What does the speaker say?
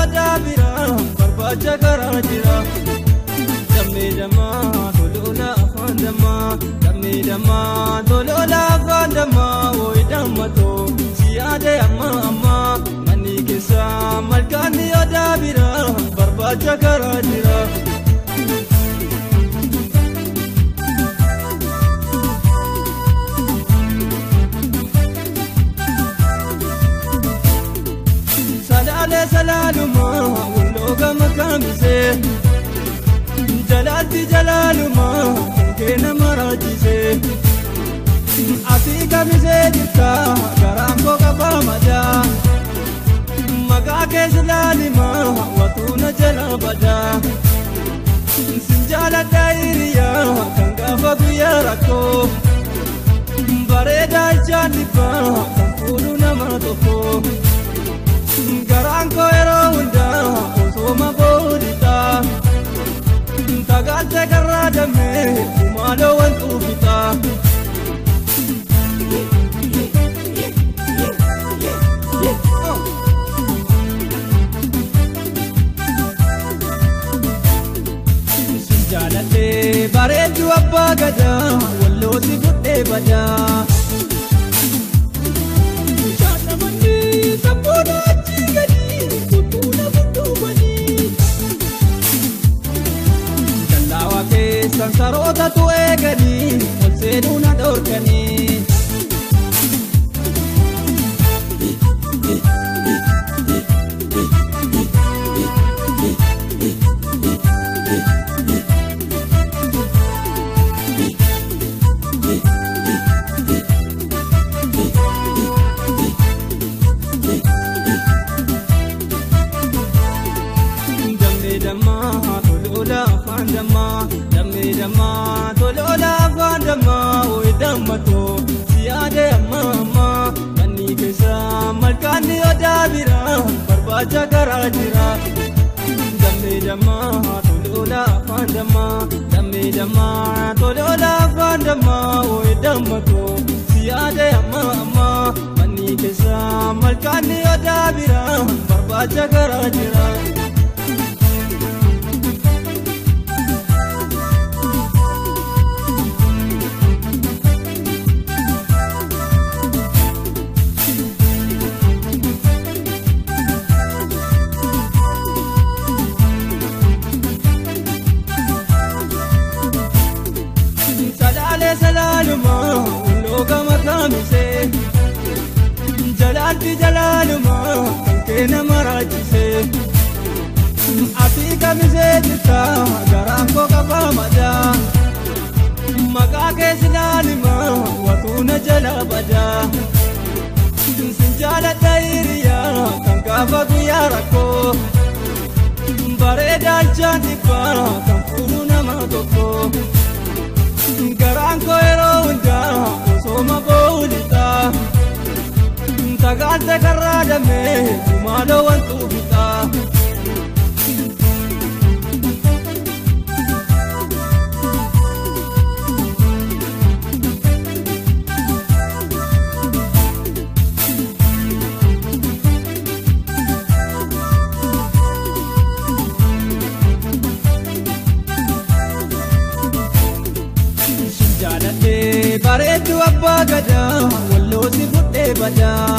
odaa bira barbaacha karaa jira. Dammi dammaa tolola afaan dammaa. Dammi dammaa tolola afaan dammaa. Woy dammatoo si yaade amma amma. Manni keessa malkaanni odaa bira barbaacha karaa jira. Salaluma wulooga makamise Jalalti jalaluma keena marachise Ati kamise jirta garaan koo qabaa madaa Maqaa keessa laalima watuuna jala badaa Sinjaaladha hiriyaa kan gaafa guyyaa rakkoo Bareedaa ijaan dhibbaa kan fuudhu nama tokko Garaan koo yeroo hundaa osooma boodhitaa Tagaalte karraa dammee kumaaloo wantuu bitaa Si jaalatee bareedduu abbaa gadaa walloo si fudhee badaa Sansaroota tu eeganii ol seenuu na dhorkanii. Dammi dammaa tolola afaan dammaa. Dammi dammaa tolola afaan dammaa. Woy dammatoo si yaade amma amma. Manni keessa malkaanni odaa bira barbaacha karaa jira. Dammi dammaa tolola afaan dammaa. Dammi dammaa tolola afaan dammaa. Woy dammatoo si yaade amma amma. Manni keessa malkaanni odaa bira barbaacha karaa jira. Salaluma wulooga makamise Jalalti jalaluma keena marachise Ati kamise jirta garaan koo qabaa madaa Maqaa keessa laalima watuuna jala badaa Sinjaaladha hiriyaa kan gaafa guyyaa rakkoo Bareedaa ijaan dhibbaa kan fuudhu nama tokko Garaan koo yeroo hundaa osooma boodhitaa Tagaalte karraa dammee kumaaloo wantuu bitaa Jaalatee bareedduu abbaa gadaa walloo si fudhee badaa